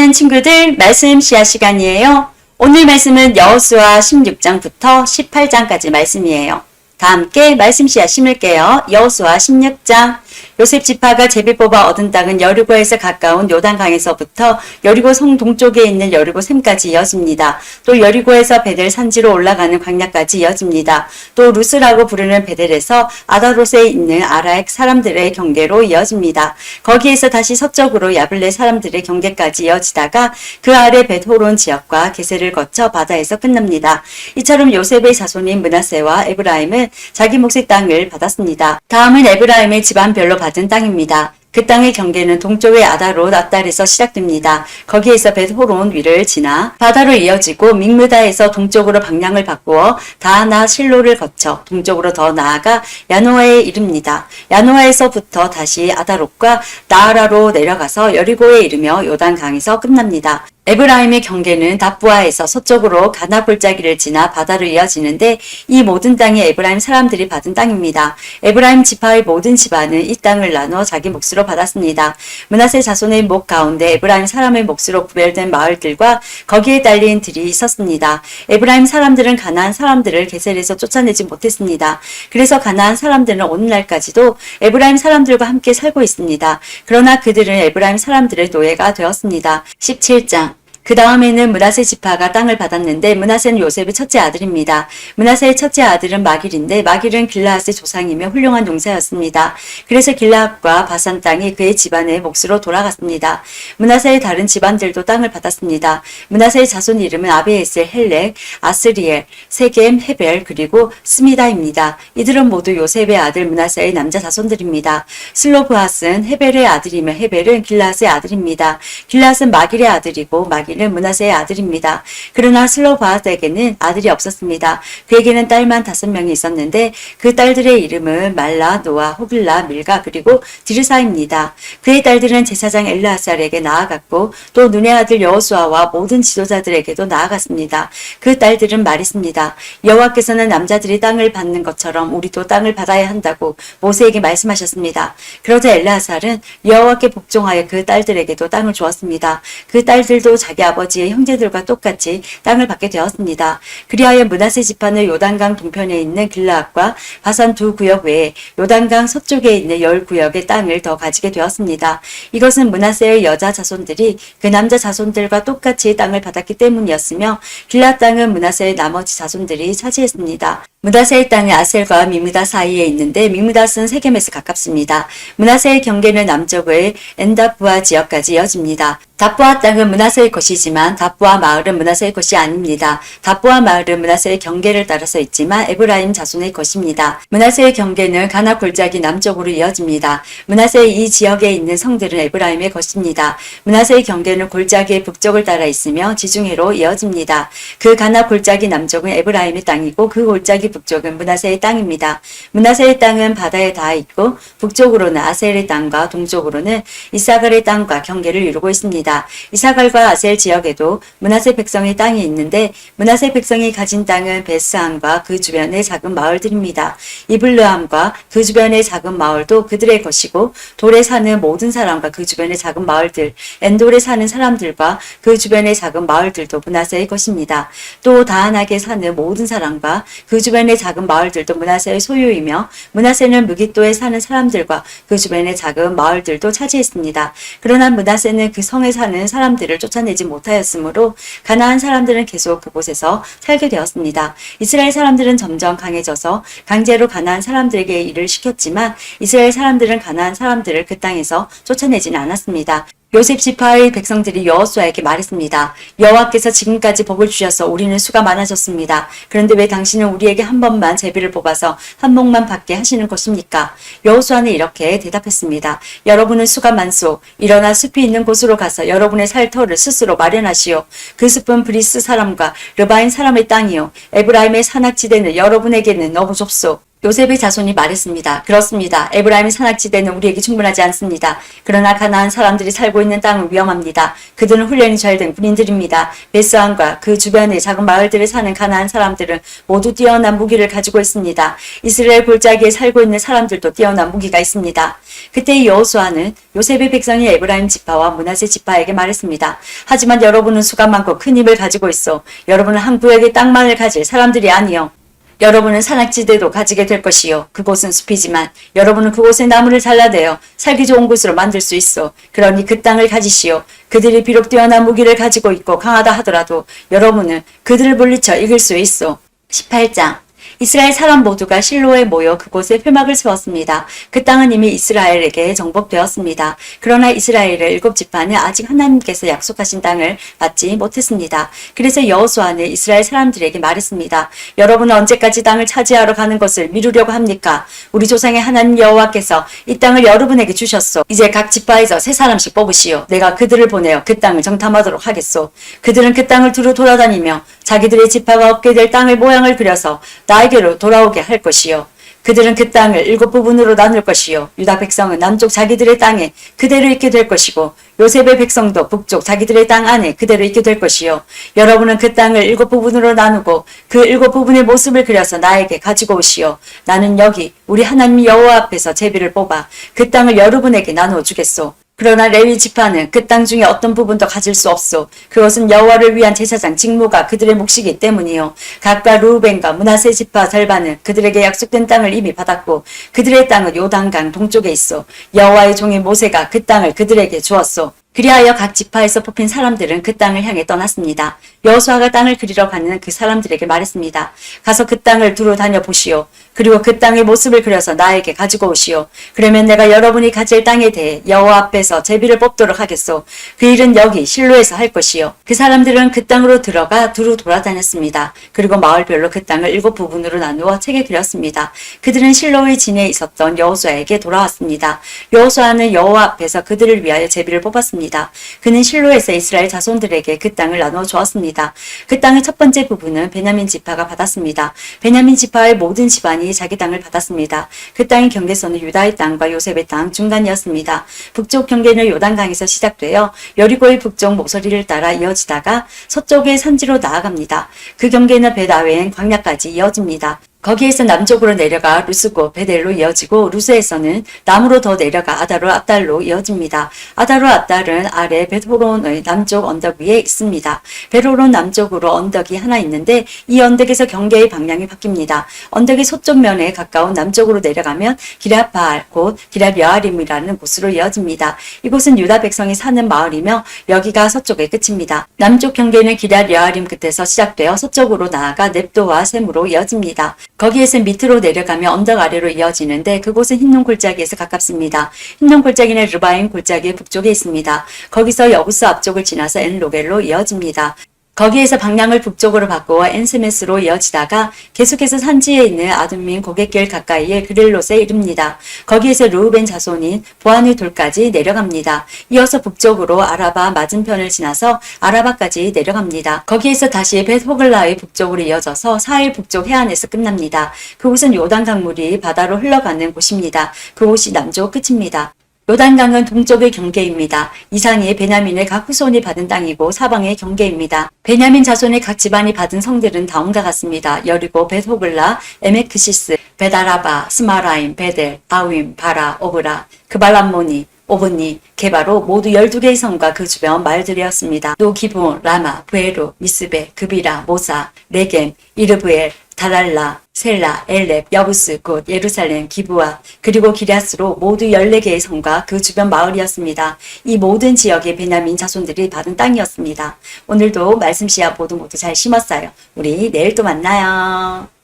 사랑하는 친구들, 말씀 시야 시간이에요. 오늘 말씀은 여호수아 16장부터 18장까지 말씀이에요. 다 함께 말씀 시야 심을게요. 여호수아 16장. 요셉 지파가 제비 뽑아 얻은 땅은 여리고에서 가까운 요단강에서부터 여리고 성 동쪽에 있는 여리고 샘까지 이어집니다. 또 여리고에서 베델 산지로 올라가는 광야까지 이어집니다. 또 루스라고 부르는 베델에서 아다롯에 있는 아라엑 사람들의 경계로 이어집니다. 거기에서 다시 서쪽으로 야블레 사람들의 경계까지 이어지다가 그 아래 벳호론 지역과 게셀을 거쳐 바다에서 끝납니다. 이처럼 요셉의 자손인 므낫세와 에브라임은 자기 몫의 땅을 받았습니다. 다음은 에브라임의 집안별로 받은 땅입니다. 그 땅의 경계는 동쪽의 아다롯 앞달에서 시작됩니다. 거기에서 벳호론 위를 지나 바다로 이어지고 믹므다에서 동쪽으로 방향을 바꾸어 다하나 실로를 거쳐 동쪽으로 더 나아가 야노아에 이릅니다. 야노아에서부터 다시 아다롯과 나아라로 내려가서 여리고에 이르며 요단강에서 끝납니다. 에브라임의 경계는 답부아에서 서쪽으로 가나 골짜기를 지나 바다로 이어지는데 이 모든 땅이 에브라임 사람들이 받은 땅입니다. 에브라임 지파의 모든 집안은 이 땅을 나눠 자기 몫으로 받았습니다. 므낫세 자손의 목 가운데 에브라임 사람의 몫으로 구별된 마을들과 거기에 딸린 들이 있었습니다. 에브라임 사람들은 가나안 사람들을 게셀에서 쫓아내지 못했습니다. 그래서 가나안 사람들은 오늘날까지도 에브라임 사람들과 함께 살고 있습니다. 그러나 그들은 에브라임 사람들의 노예가 되었습니다. 17장. 그 다음에는 므낫세 지파가 땅을 받았는데 므낫세는 요셉의 첫째 아들입니다. 므낫세의 첫째 아들은 마길인데 마길은 길라앗의 조상이며 훌륭한 농사였습니다. 그래서 길라앗과 바산 땅이 그의 집안의 몫으로 돌아갔습니다. 므낫세의 다른 집안들도 땅을 받았습니다. 므낫세의 자손 이름은 아비에셀, 헬렉, 아스리엘, 세겜, 헤벨 그리고 스미다입니다. 이들은 모두 요셉의 아들 므낫세의 남자 자손들입니다. 슬로브핫은 헤벨의 아들이며 헤벨은 길라앗의 아들입니다. 길라앗은 마길의 아들이고 마길 는 므낫세의 아들입니다. 그러나 슬로바앗에게는 아들이 없었습니다. 그에게는 딸만 5명이 있었는데 그 딸들의 이름은 말라, 노아, 호빌라, 밀가 그리고 디르사입니다. 그의 딸들은 제사장 엘르아살에게 나아갔고 또 눈의 아들 여호수아와 모든 지도자들에게도 나아갔습니다. 그 딸들은 말했습니다. 여호와께서는 남자들이 땅을 받는 것처럼 우리도 땅을 받아야 한다고 모세에게 말씀하셨습니다. 그러자 엘르아살은 여호와께 복종하여 그 딸들에게도 땅을 주었습니다. 그 딸들도 자기 아버지의 형제들과 똑같이 땅을 받게 되었습니다. 그리하여 므낫세 지파는 요단강 동편에 있는 길라앗과 바산 두 구역 외에 요단강 서쪽에 있는 10구역의 땅을 더 가지게 되었습니다. 이것은 므낫세의 여자 자손들이 그 남자 자손들과 똑같이 땅을 받았기 때문이었으며 길라앗 땅은 므낫세의 나머지 자손들이 차지했습니다. 므낫세의 땅은 아셀과 믹므다 사이에 있는데 믹므닷은 세겜에서 가깝습니다. 므낫세의 경계는 남쪽의 엔답부아 지역까지 이어집니다. 답부아 땅은 므낫세의 것이지만 답부아 마을은 므낫세의 것이 아닙니다. 답부아 마을은 므낫세의 경계를 따라서 있지만 에브라임 자손의 것입니다. 므낫세의 경계는 가나 골짜기 남쪽으로 이어집니다. 므낫세의 이 지역에 있는 성들은 에브라임의 것입니다. 므낫세의 경계는 골짜기의 북쪽을 따라 있으며 지중해로 이어집니다. 그 가나 골짜기 남쪽은 에브라임의 땅이고 그 골짜기 북쪽은 므낫세의 땅입니다. 므낫세의 땅은 바다에 닿아 있고 북쪽으로는 아셀의 땅과 동쪽으로는 이사갈의 땅과 경계를 이루고 있습니다. 이사갈과 아셀 지역에도 므낫세 백성의 땅이 있는데 므낫세 백성이 가진 땅은 베스함과 그 주변의 작은 마을들입니다. 이블르함과 그 주변의 작은 마을도 그들의 것이고 돌에 사는 모든 사람과 그 주변의 작은 마을들, 엔돌에 사는 사람들과 그 주변의 작은 마을들도 므낫세의 것입니다. 또 다한악에 사는 모든 사람과 그 주변의 작은 마을들도 므낫세의 소유이며 므낫세는 무깃도에 사는 사람들과 그 주변의 작은 마을들도 차지했습니다. 그러나 므낫세는 그 성에 사는 사람들을 쫓아내지 못하였으므로 가나안 사람들은 계속 그곳에서 살게 되었습니다. 이스라엘 사람들은 점점 강해져서 강제로 가나안 사람들에게 일을 시켰지만 이스라엘 사람들은 가나안 사람들을 그 땅에서 쫓아내지는 않았습니다. 요셉 지파의 백성들이 여호수아에게 말했습니다. 여호와께서 지금까지 복을 주셔서 우리는 수가 많아졌습니다. 그런데 왜 당신은 우리에게 한 번만 제비를 뽑아서 한 목만 받게 하시는 것입니까? 여호수아는 이렇게 대답했습니다. 여러분은 수가 많소. 일어나 숲이 있는 곳으로 가서 여러분의 살 터를 스스로 마련하시오. 그 숲은 브리스 사람과 르바인 사람의 땅이요. 에브라임의 산악지대는 여러분에게는 너무 좁소. 요셉의 자손이 말했습니다. 그렇습니다. 에브라임의 산악지대는 우리에게 충분하지 않습니다. 그러나 가나안 사람들이 살고 있는 땅은 위험합니다. 그들은 훈련이 잘 된 군인들입니다. 베스안과 그 주변의 작은 마을들에 사는 가나안 사람들은 모두 뛰어난 무기를 가지고 있습니다. 이스라엘 골짜기에 살고 있는 사람들도 뛰어난 무기가 있습니다. 그때 여호수아는 요셉의 백성이 에브라임 지파와 므낫세 지파에게 말했습니다. 하지만 여러분은 수가 많고 큰 힘을 가지고 있어. 여러분은 한 구역의 땅만을 가질 사람들이 아니요. 여러분은 산악지대도 가지게 될 것이요. 그곳은 숲이지만 여러분은 그곳에 나무를 잘라내어 살기 좋은 곳으로 만들 수 있어. 그러니 그 땅을 가지시오. 그들이 비록 뛰어난 무기를 가지고 있고 강하다 하더라도 여러분은 그들을 물리쳐 이길 수 있어. 18장 이스라엘 사람 모두가 실로에 모여 그곳에 표막을 세웠습니다. 그 땅은 이미 이스라엘에게 정복되었습니다. 그러나 이스라엘의 7지파는 아직 하나님께서 약속하신 땅을 받지 못했습니다. 그래서 여호수아는 이스라엘 사람들에게 말했습니다. 여러분은 언제까지 땅을 차지하러 가는 것을 미루려고 합니까? 우리 조상의 하나님 여호와께서 이 땅을 여러분에게 주셨소. 이제 각 지파에서 3사람씩 뽑으시오. 내가 그들을 보내어 그 땅을 정탐하도록 하겠소. 그들은 그 땅을 두루 돌아다니며 자기들의 지파가 얻게 될 땅의 모양을 그려서 나에게로 돌아오게 할 것이요. 그들은 그 땅을 7부분으로 나눌 것이요. 유다 백성은 남쪽 자기들의 땅에 그대로 있게 될 것이고 요셉의 백성도 북쪽 자기들의 땅 안에 그대로 있게 될 것이요. 여러분은 그 땅을 7부분으로 나누고 그 7부분의 모습을 그려서 나에게 가지고 오시오. 나는 여기 우리 하나님 여호와 앞에서 제비를 뽑아 그 땅을 여러분에게 나누어 주겠소. 그러나 레위 지파는 그 땅 중에 어떤 부분도 가질 수 없소. 그것은 여호와를 위한 제사장 직무가 그들의 몫이기 때문이요. 각과 루벤과 므낫세 지파 절반은 그들에게 약속된 땅을 이미 받았고 그들의 땅은 요단강 동쪽에 있어. 여호와의 종인 모세가 그 땅을 그들에게 주었소. 그리하여 각 지파에서 뽑힌 사람들은 그 땅을 향해 떠났습니다. 여호수아가 땅을 그리러 가는 그 사람들에게 말했습니다. 가서 그 땅을 두루 다녀보시오. 그리고 그 땅의 모습을 그려서 나에게 가지고 오시오. 그러면 내가 여러분이 가질 땅에 대해 여호와 앞에서 제비를 뽑도록 하겠소. 그 일은 여기 실로에서 할 것이요. 그 사람들은 그 땅으로 들어가 두루 돌아다녔습니다. 그리고 마을별로 그 땅을 7부분으로 나누어 책에 그렸습니다. 그들은 실로의 진에 있었던 여호수아에게 돌아왔습니다. 여호수아는 여호와 앞에서 그들을 위하여 제비를 뽑았습니다. 그는 실로에서 이스라엘 자손들에게 그 땅을 나누어 주었습니다. 그 땅의 첫 번째 부분은 베냐민 지파가 받았습니다. 베냐민 지파의 모든 집안이 자기 땅을 받았습니다. 그 땅의 경계선은 유다의 땅과 요셉의 땅 중간이었습니다. 북쪽 경계는 요단강에서 시작되어 여리고의 북쪽 모서리를 따라 이어지다가 서쪽의 산지로 나아갑니다. 그 경계는 벳아웬 광야까지 이어집니다. 거기에서 남쪽으로 내려가 루스고 베델로 이어지고 루스에서는 남으로 더 내려가 아다로 앞달로 이어집니다. 아다로 앞달은 아래 벳호론의 남쪽 언덕 위에 있습니다. 벳호론 남쪽으로 언덕이 하나 있는데 이 언덕에서 경계의 방향이 바뀝니다. 언덕의 서쪽 면에 가까운 남쪽으로 내려가면 기럇바알 곧 기럇여아림이라는 곳으로 이어집니다. 이곳은 유다 백성이 사는 마을이며 여기가 서쪽의 끝입니다. 남쪽 경계는 기럇여아림 끝에서 시작되어 서쪽으로 나아가 넵도와 셈으로 이어집니다. 거기에서 밑으로 내려가며 언덕 아래로 이어지는데 그곳은 흰눈 골짜기에서 가깝습니다. 흰눈 골짜기는 르바임 골짜기의 북쪽에 있습니다. 거기서 여부스 앞쪽을 지나서 엔로겔로 이어집니다. 거기에서 방향을 북쪽으로 바꾸어 엔스메스로 이어지다가 계속해서 산지에 있는 아둠민 고갯길 가까이에 그릴롯에 이릅니다. 거기에서 르우벤 자손인 보아누 돌까지 내려갑니다. 이어서 북쪽으로 아라바 맞은편을 지나서 아라바까지 내려갑니다. 거기에서 다시 벳호글라의 북쪽으로 이어져서 사일 북쪽 해안에서 끝납니다. 그곳은 요단 강물이 바다로 흘러가는 곳입니다. 그곳이 남쪽 끝입니다. 요단강은 동쪽의 경계입니다. 이상이 베냐민의 각 후손이 받은 땅이고 사방의 경계입니다. 베냐민 자손의 각 집안이 받은 성들은 다음과 같습니다. 여리고, 벳호글라, 에메크시스, 벳아라바, 스마라임, 베델, 아윈, 바라, 오브라, 그발람모니, 오브니, 게바로 모두 12개의 성과 그 주변 마을들이었습니다. 또 기브온, 라마, 부에로, 미스베, 그비라, 모사, 레겜, 이르브엘, 다랄라, 셀라, 엘렙, 여부스, 곧 예루살렘, 기브아, 그리고 기럇스로 모두 14개의 성과 그 주변 마을이었습니다. 이 모든 지역의 베냐민 자손들이 받은 땅이었습니다. 오늘도 말씀 씨앗 모두 잘 심었어요. 우리 내일 또 만나요.